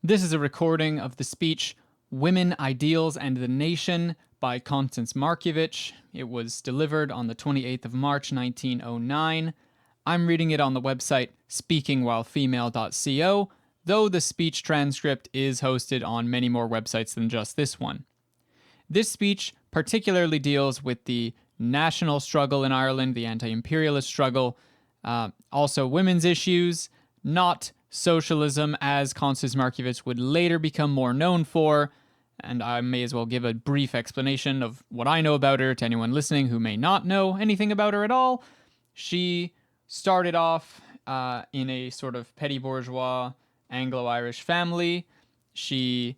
This is a recording of the speech Women, Ideals, and the Nation by Constance Markiewicz. It was delivered on the 28th of March, 1909. I'm reading it on the website speakingwhilefemale.co, though the speech transcript is hosted on many more websites than just this one. This speech particularly deals with the national struggle in Ireland, the anti-imperialist struggle, also women's issues, not socialism, as Constance Markiewicz would later become more known for, and I may as well give a brief explanation of what I know about her to anyone listening who may not know anything about her at all. She started off in a sort of petty bourgeois Anglo-Irish family. She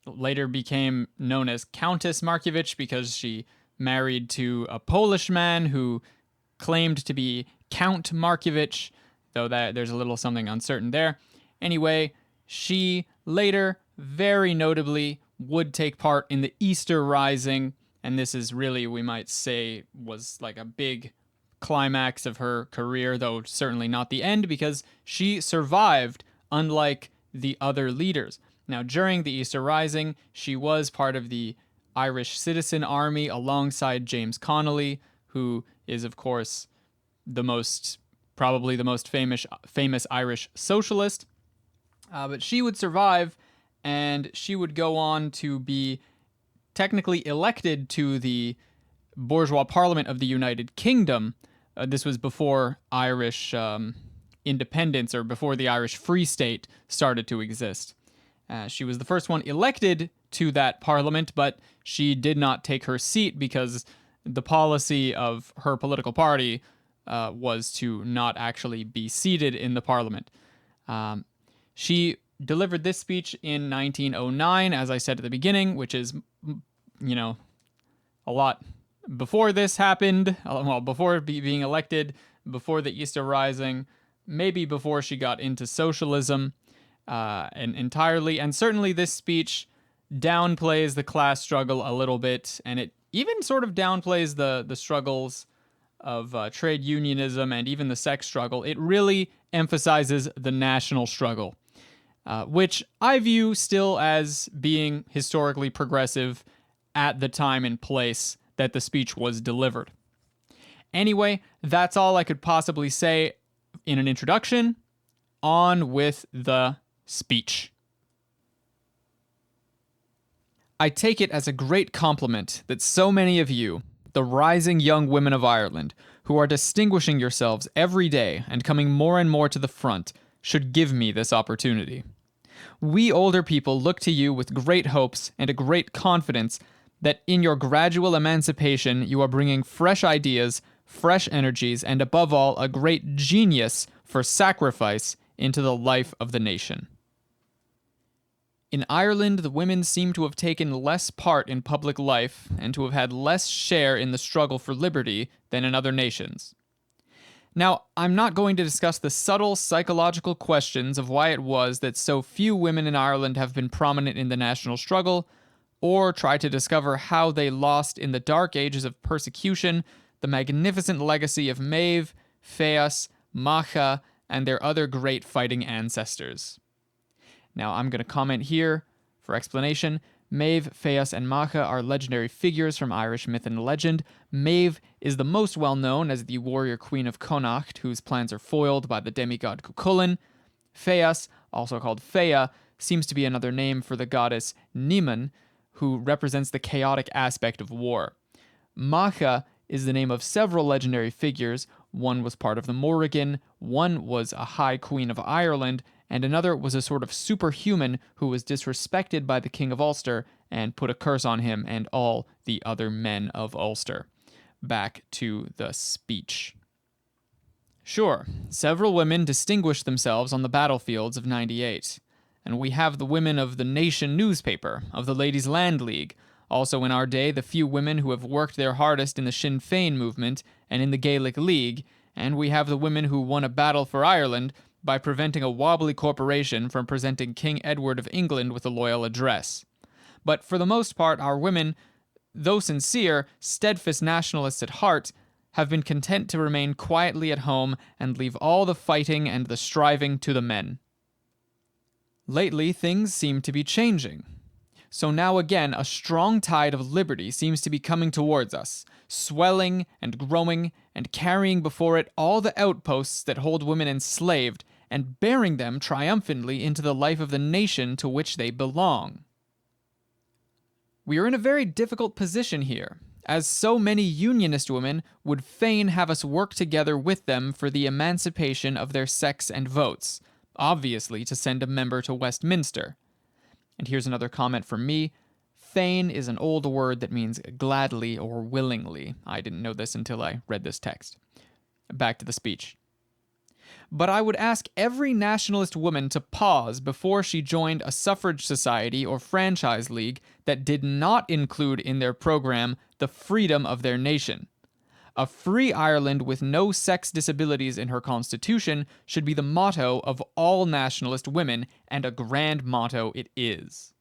later became known as Countess Markievicz because she married to a Polish man who claimed to be Count Markievicz, though that there's a little something uncertain there. Anyway, she later, very notably, would take part in the Easter Rising, and this is really, we might say, was like a big climax of her career, though certainly not the end, because she survived, unlike the other leaders. Now, during the Easter Rising, she was part of the Irish Citizen Army alongside James Connolly, who is, of course, probably the most famous Irish socialist. But she would survive, and she would go on to be technically elected to the bourgeois parliament of the United Kingdom. This was before Irish independence, or before the Irish Free State started to exist. She was the first one elected to that parliament, but she did not take her seat because the policy of her political party was to not actually be seated in the parliament. She delivered this speech in 1909, as I said at the beginning, which is, a lot before this happened, well, before being elected, before the Easter Rising, maybe before she got into socialism entirely. And certainly this speech downplays the class struggle a little bit, and it even sort of downplays the struggles of trade unionism and even the sex struggle. It really emphasizes the national struggle, which I view still as being historically progressive at the time and place that the speech was delivered. Anyway, that's all I could possibly say in an introduction. On with the speech. I take it as a great compliment that so many of you, the rising young women of Ireland, who are distinguishing yourselves every day and coming more and more to the front, should give me this opportunity. We older people look to you with great hopes and a great confidence that in your gradual emancipation you are bringing fresh ideas, fresh energies, and above all, a great genius for sacrifice into the life of the nation. In Ireland, the women seem to have taken less part in public life and to have had less share in the struggle for liberty than in other nations. Now, I'm not going to discuss the subtle psychological questions of why it was that so few women in Ireland have been prominent in the national struggle, or try to discover how they lost in the dark ages of persecution the magnificent legacy of Maeve, Feas, Macha, and their other great fighting ancestors. Now, I'm going to comment here for explanation. Maeve, Feas, and Macha are legendary figures from Irish myth and legend. Maeve is the most well-known as the warrior queen of Connacht, whose plans are foiled by the demigod Cuchulainn. Feas, also called Fea, seems to be another name for the goddess Niman, who represents the chaotic aspect of war. Macha is the name of several legendary figures. One was part of the Morrigan, one was a high queen of Ireland, and another was a sort of superhuman who was disrespected by the King of Ulster and put a curse on him and all the other men of Ulster. Back to the speech. Sure, several women distinguished themselves on the battlefields of '98. And we have the women of the Nation newspaper, of the Ladies' Land League, also in our day the few women who have worked their hardest in the Sinn Féin movement and in the Gaelic League, and we have the women who won a battle for Ireland by preventing a wobbly corporation from presenting King Edward of England with a loyal address. But for the most part, our women, though sincere, steadfast nationalists at heart, have been content to remain quietly at home and leave all the fighting and the striving to the men. Lately, things seem to be changing. So now again, a strong tide of liberty seems to be coming towards us, swelling and growing and carrying before it all the outposts that hold women enslaved and bearing them triumphantly into the life of the nation to which they belong. We are in a very difficult position here, as so many unionist women would fain have us work together with them for the emancipation of their sex and votes, obviously to send a member to Westminster. And here's another comment from me. Fain is an old word that means gladly or willingly. I didn't know this until I read this text. Back to the speech. But I would ask every nationalist woman to pause before she joined a suffrage society or franchise league that did not include in their program the freedom of their nation. A free Ireland with no sex disabilities in her constitution should be the motto of all nationalist women, and a grand motto it is.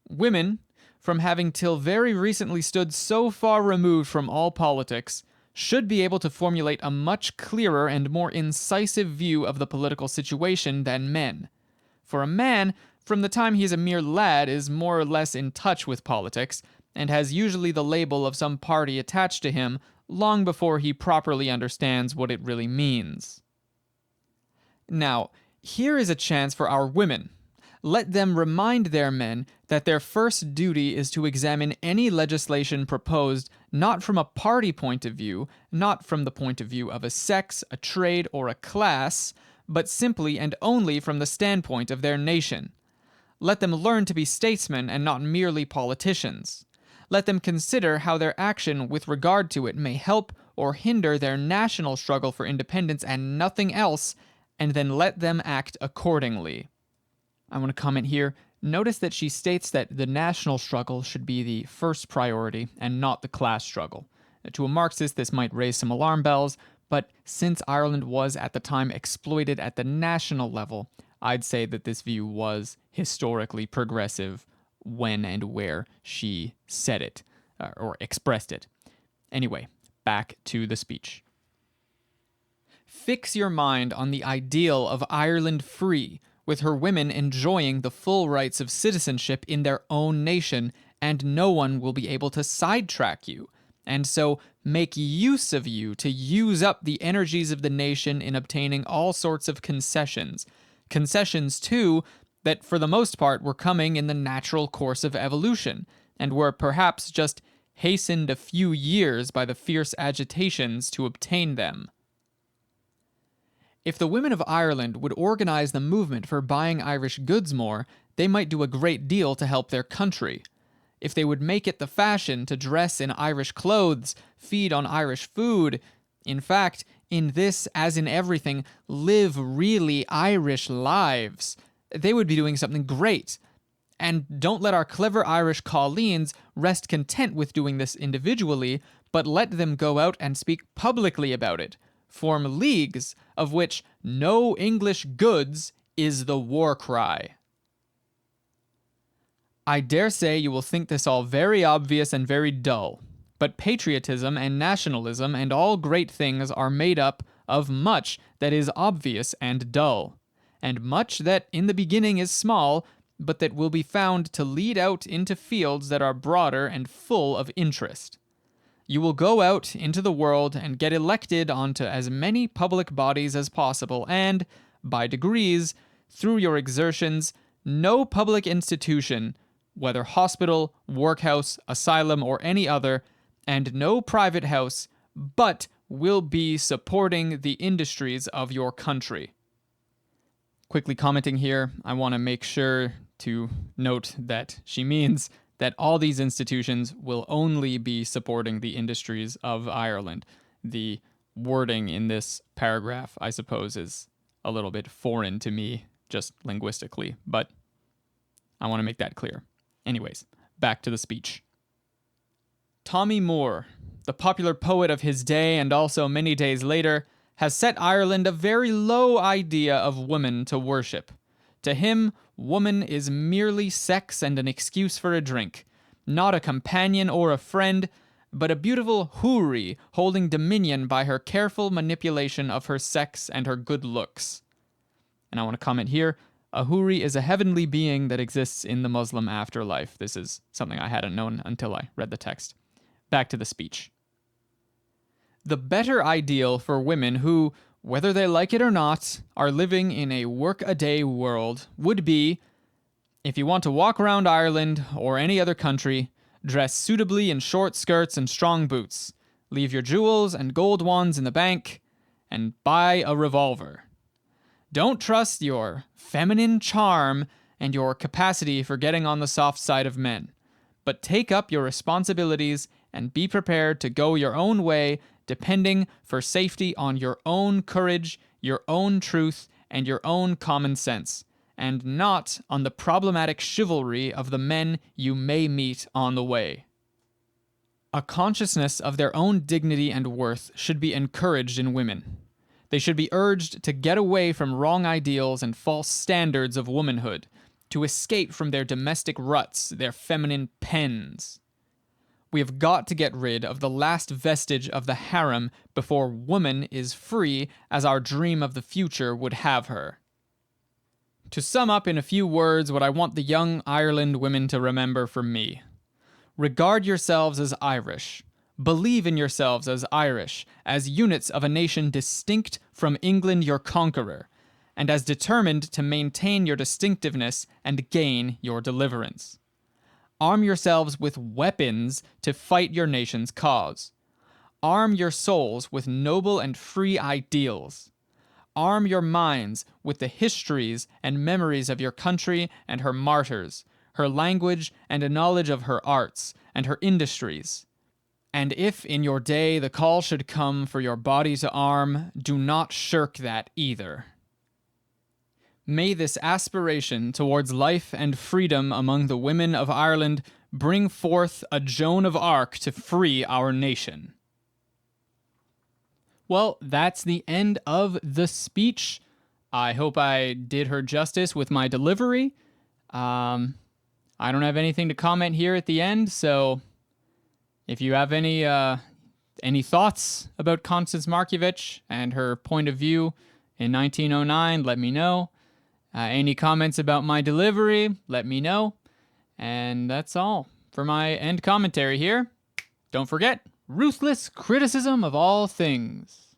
Women, from having till very recently stood so far removed from all politics, should be able to formulate a much clearer and more incisive view of the political situation than men. For a man, from the time he is a mere lad, is more or less in touch with politics, and has usually the label of some party attached to him long before he properly understands what it really means. Now, here is a chance for our women. Let them remind their men that their first duty is to examine any legislation proposed not from a party point of view, not from the point of view of a sex, a trade, or a class, but simply and only from the standpoint of their nation. Let them learn to be statesmen and not merely politicians. Let them consider how their action with regard to it may help or hinder their national struggle for independence and nothing else, and then let them act accordingly. I want to comment here. Notice that she states that the national struggle should be the first priority and not the class struggle. To a Marxist, this might raise some alarm bells, but since Ireland was at the time exploited at the national level, I'd say that this view was historically progressive when and where she said it, or expressed it. Anyway, back to the speech. Fix your mind on the ideal of Ireland free, with her women enjoying the full rights of citizenship in their own nation, and no one will be able to sidetrack you, and so make use of you to use up the energies of the nation in obtaining all sorts of concessions. Concessions, too, that for the most part were coming in the natural course of evolution, and were perhaps just hastened a few years by the fierce agitations to obtain them. If the women of Ireland would organize the movement for buying Irish goods more, they might do a great deal to help their country. If they would make it the fashion to dress in Irish clothes, feed on Irish food, in fact, in this, as in everything, live really Irish lives, they would be doing something great. And don't let our clever Irish colleens rest content with doing this individually, but let them go out and speak publicly about it. Form leagues, of which no English goods is the war cry. I dare say you will think this all very obvious and very dull, but patriotism and nationalism and all great things are made up of much that is obvious and dull, and much that in the beginning is small, but that will be found to lead out into fields that are broader and full of interest. You will go out into the world and get elected onto as many public bodies as possible, and, by degrees, through your exertions, no public institution, whether hospital, workhouse, asylum, or any other, and no private house, but will be supporting the industries of your country. Quickly commenting here, I want to make sure to note that she means that all these institutions will only be supporting the industries of Ireland. The wording in this paragraph, I suppose, is a little bit foreign to me, just linguistically, but I want to make that clear. Anyways, back to the speech. Tommy Moore, the popular poet of his day and also many days later, has set Ireland a very low idea of woman to worship. To him, woman is merely sex and an excuse for a drink, not a companion or a friend, but a beautiful houri holding dominion by her careful manipulation of her sex and her good looks. And I want to comment here, A Huri is a heavenly being that exists in the Muslim afterlife. This is something I hadn't known until I read the text. Back to the speech. The better ideal for women who, whether they like it or not, are living in a work-a-day world would be, if you want to walk around Ireland or any other country, dress suitably in short skirts and strong boots, leave your jewels and gold wands in the bank, and buy a revolver. Don't trust your feminine charm and your capacity for getting on the soft side of men, but take up your responsibilities and be prepared to go your own way, depending for safety on your own courage, your own truth, and your own common sense, and not on the problematic chivalry of the men you may meet on the way. A consciousness of their own dignity and worth should be encouraged in women. They should be urged to get away from wrong ideals and false standards of womanhood, to escape from their domestic ruts, their feminine pens. We have got to get rid of the last vestige of the harem before woman is free as our dream of the future would have her. To sum up in a few words what I want the young Ireland women to remember from me. Regard yourselves as Irish. Believe in yourselves as Irish, as units of a nation distinct from England your conqueror, and as determined to maintain your distinctiveness and gain your deliverance. Arm yourselves with weapons to fight your nation's cause. Arm your souls with noble and free ideals. Arm your minds with the histories and memories of your country and her martyrs, her language and a knowledge of her arts and her industries. And if in your day the call should come for your body to arm, do not shirk that either. May this aspiration towards life and freedom among the women of Ireland bring forth a Joan of Arc to free our nation. Well, that's the end of the speech. I hope I did her justice with my delivery. I don't have anything to comment here at the end, so if you have any thoughts about Constance Markiewicz and her point of view in 1909, let me know. Any comments about my delivery, let me know. And that's all for my end commentary here. Don't forget, ruthless criticism of all things.